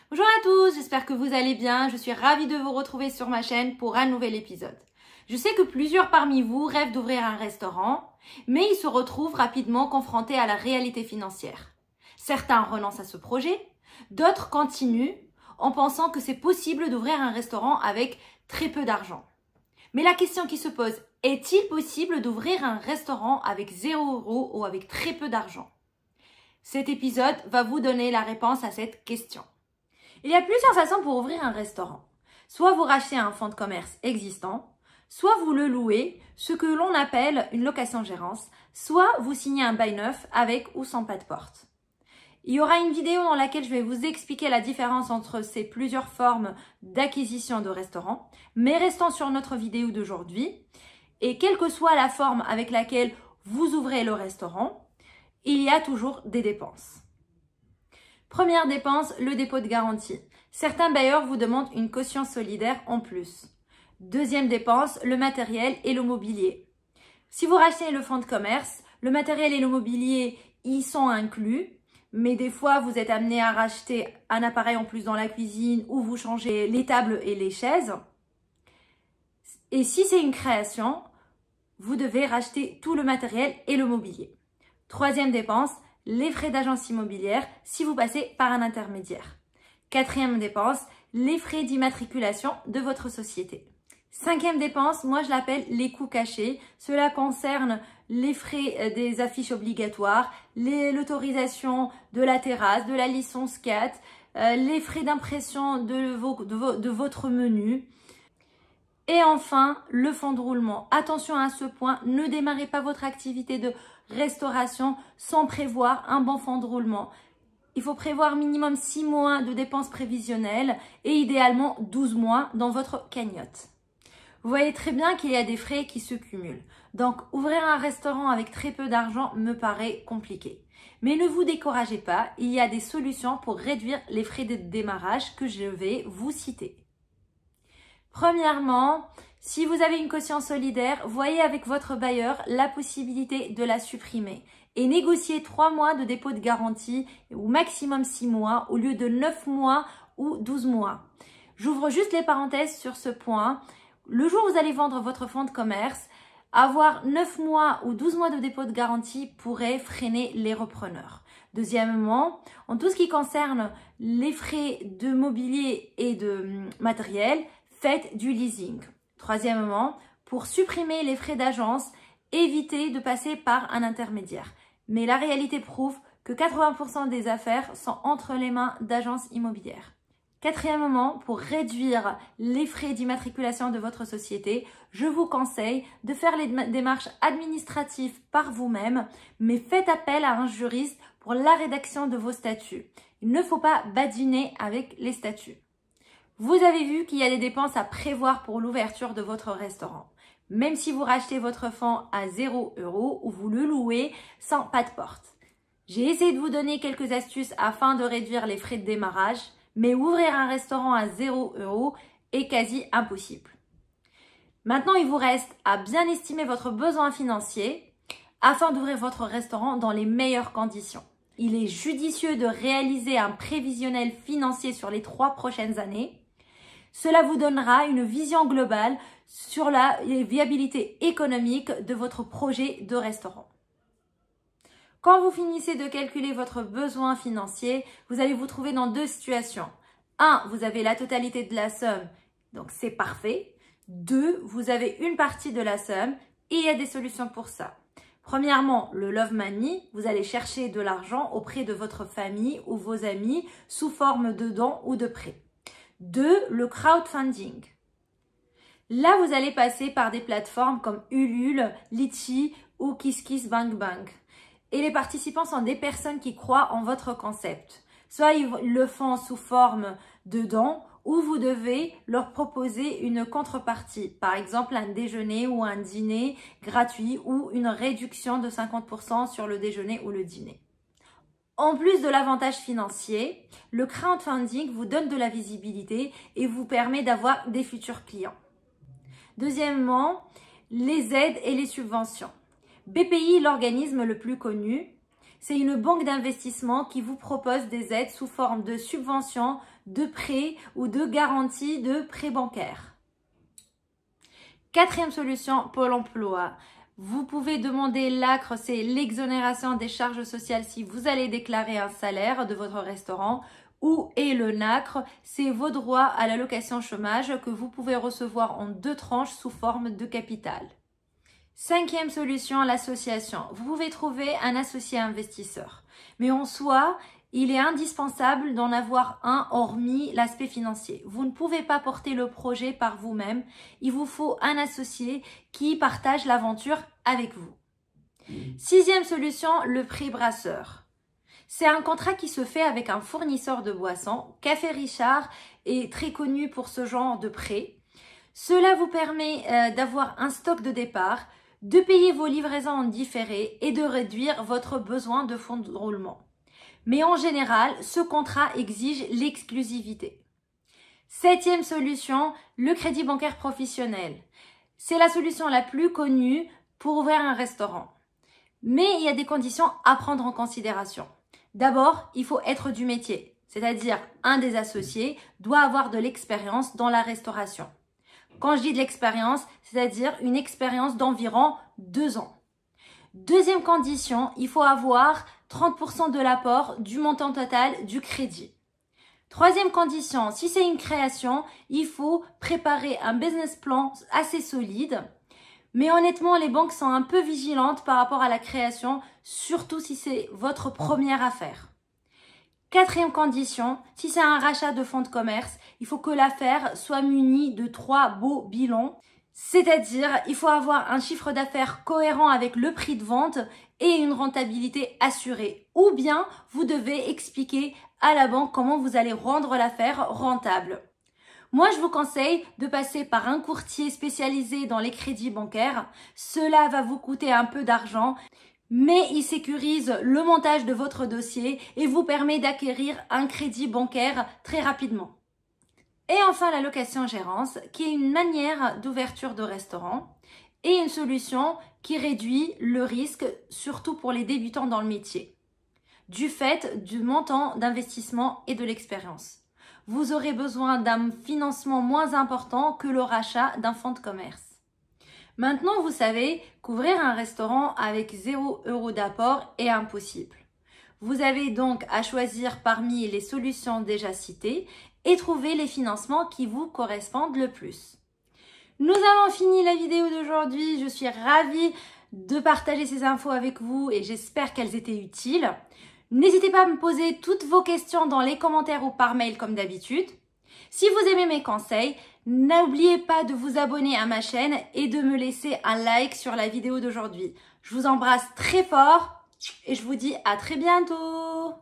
Bonjour à tous, j'espère que vous allez bien. Je suis ravie de vous retrouver sur ma chaîne pour un nouvel épisode. Je sais que plusieurs parmi vous rêvent d'ouvrir un restaurant, mais ils se retrouvent rapidement confrontés à la réalité financière. Certains renoncent à ce projet, d'autres continuent en pensant que c'est possible d'ouvrir un restaurant avec très peu d'argent. Mais la question qui se pose, est-il possible d'ouvrir un restaurant avec 0 € ou avec très peu d'argent? Cet épisode va vous donner la réponse à cette question. Il y a plusieurs façons pour ouvrir un restaurant. Soit vous rachetez un fonds de commerce existant, soit vous le louez, ce que l'on appelle une location-gérance, soit vous signez un bail neuf avec ou sans pas de porte. Il y aura une vidéo dans laquelle je vais vous expliquer la différence entre ces plusieurs formes d'acquisition de restaurants, mais restons sur notre vidéo d'aujourd'hui. Et quelle que soit la forme avec laquelle vous ouvrez le restaurant, il y a toujours des dépenses. Première dépense, le dépôt de garantie. Certains bailleurs vous demandent une caution solidaire en plus. Deuxième dépense, le matériel et le mobilier. Si vous rachetez le fonds de commerce, le matériel et le mobilier y sont inclus, mais des fois vous êtes amené à racheter un appareil en plus dans la cuisine ou vous changez les tables et les chaises. Et si c'est une création, vous devez racheter tout le matériel et le mobilier. Troisième dépense, les frais d'agence immobilière si vous passez par un intermédiaire. Quatrième dépense, les frais d'immatriculation de votre société. Cinquième dépense, moi je l'appelle les coûts cachés. Cela concerne les frais des affiches obligatoires, l'autorisation de la terrasse, de la licence 4, les frais d'impression de votre menu. Et enfin, le fonds de roulement. Attention à ce point, ne démarrez pas votre activité de restauration sans prévoir un bon fonds de roulement. Il faut prévoir minimum 6 mois de dépenses prévisionnelles et idéalement 12 mois dans votre cagnotte. Vous voyez très bien qu'il y a des frais qui se cumulent. Donc, ouvrir un restaurant avec très peu d'argent me paraît compliqué. Mais ne vous découragez pas, il y a des solutions pour réduire les frais de démarrage que je vais vous citer. Premièrement, si vous avez une caution solidaire, voyez avec votre bailleur la possibilité de la supprimer et négociez 3 mois de dépôt de garantie ou maximum 6 mois au lieu de 9 mois ou 12 mois. J'ouvre juste les parenthèses sur ce point. Le jour où vous allez vendre votre fonds de commerce, avoir 9 mois ou 12 mois de dépôt de garantie pourrait freiner les repreneurs. Deuxièmement, en tout ce qui concerne les frais de mobilier et de matériel, faites du leasing. Troisièmement, pour supprimer les frais d'agence, évitez de passer par un intermédiaire. Mais la réalité prouve que 80% des affaires sont entre les mains d'agences immobilières. Quatrièmement, pour réduire les frais d'immatriculation de votre société, je vous conseille de faire les démarches administratives par vous-même, mais faites appel à un juriste pour la rédaction de vos statuts. Il ne faut pas badiner avec les statuts. Vous avez vu qu'il y a des dépenses à prévoir pour l'ouverture de votre restaurant. Même si vous rachetez votre fonds à 0 € ou vous le louez sans pas de porte. J'ai essayé de vous donner quelques astuces afin de réduire les frais de démarrage, mais ouvrir un restaurant à 0 € est quasi impossible. Maintenant, il vous reste à bien estimer votre besoin financier afin d'ouvrir votre restaurant dans les meilleures conditions. Il est judicieux de réaliser un prévisionnel financier sur les 3 prochaines années. Cela vous donnera une vision globale sur la viabilité économique de votre projet de restaurant. Quand vous finissez de calculer votre besoin financier, vous allez vous trouver dans 2 situations. 1, vous avez la totalité de la somme, donc c'est parfait. 2, vous avez une partie de la somme et il y a des solutions pour ça. Premièrement, le Love Money, vous allez chercher de l'argent auprès de votre famille ou vos amis sous forme de dons ou de prêts. 2, le crowdfunding. Là, vous allez passer par des plateformes comme Ulule, Litchi ou KissKissBankBank. Et les participants sont des personnes qui croient en votre concept. Soit ils le font sous forme de dons ou vous devez leur proposer une contrepartie. Par exemple, un déjeuner ou un dîner gratuit ou une réduction de 50% sur le déjeuner ou le dîner. En plus de l'avantage financier, le crowdfunding vous donne de la visibilité et vous permet d'avoir des futurs clients. Deuxièmement, les aides et les subventions. BPI, l'organisme le plus connu, c'est une banque d'investissement qui vous propose des aides sous forme de subventions, de prêts ou de garanties de prêts bancaires. Quatrième solution, Pôle emploi. Vous pouvez demander l'ACRE, c'est l'exonération des charges sociales si vous allez déclarer un salaire de votre restaurant, ou et le NACRE, c'est vos droits à l'allocation chômage que vous pouvez recevoir en 2 tranches sous forme de capital. Cinquième solution, l'association. Vous pouvez trouver un associé investisseur. Mais en soi, il est indispensable d'en avoir un hormis l'aspect financier. Vous ne pouvez pas porter le projet par vous-même. Il vous faut un associé qui partage l'aventure avec vous. Sixième solution, le prix brasseur. C'est un contrat qui se fait avec un fournisseur de boissons. Café Richard est très connu pour ce genre de prêt. Cela vous permet d'avoir un stock de départ, de payer vos livraisons en différé et de réduire votre besoin de fonds de roulement. Mais en général, ce contrat exige l'exclusivité. Septième solution, le crédit bancaire professionnel. C'est la solution la plus connue pour ouvrir un restaurant. Mais il y a des conditions à prendre en considération. D'abord, il faut être du métier, c'est-à-dire un des associés doit avoir de l'expérience dans la restauration. Quand je dis de l'expérience, c'est-à-dire une expérience d'environ 2 ans. Deuxième condition, il faut avoir 30% de l'apport du montant total du crédit. Troisième condition, si c'est une création, il faut préparer un business plan assez solide. Mais honnêtement, les banques sont un peu vigilantes par rapport à la création, surtout si c'est votre première affaire. Quatrième condition, si c'est un rachat de fonds de commerce, il faut que l'affaire soit munie de 3 beaux bilans. C'est-à-dire, il faut avoir un chiffre d'affaires cohérent avec le prix de vente et une rentabilité assurée. Ou bien, vous devez expliquer à la banque comment vous allez rendre l'affaire rentable. Moi, je vous conseille de passer par un courtier spécialisé dans les crédits bancaires. Cela va vous coûter un peu d'argent, mais il sécurise le montage de votre dossier et vous permet d'acquérir un crédit bancaire très rapidement. Et enfin, la location-gérance, qui est une manière d'ouverture de restaurant et une solution qui réduit le risque, surtout pour les débutants dans le métier, du fait du montant d'investissement et de l'expérience. Vous aurez besoin d'un financement moins important que le rachat d'un fonds de commerce. Maintenant, vous savez qu'ouvrir un restaurant avec 0 € d'apport est impossible. Vous avez donc à choisir parmi les solutions déjà citées et trouver les financements qui vous correspondent le plus. Nous avons fini la vidéo d'aujourd'hui. Je suis ravie de partager ces infos avec vous et j'espère qu'elles étaient utiles. N'hésitez pas à me poser toutes vos questions dans les commentaires ou par mail comme d'habitude. Si vous aimez mes conseils, n'oubliez pas de vous abonner à ma chaîne et de me laisser un like sur la vidéo d'aujourd'hui. Je vous embrasse très fort et je vous dis à très bientôt.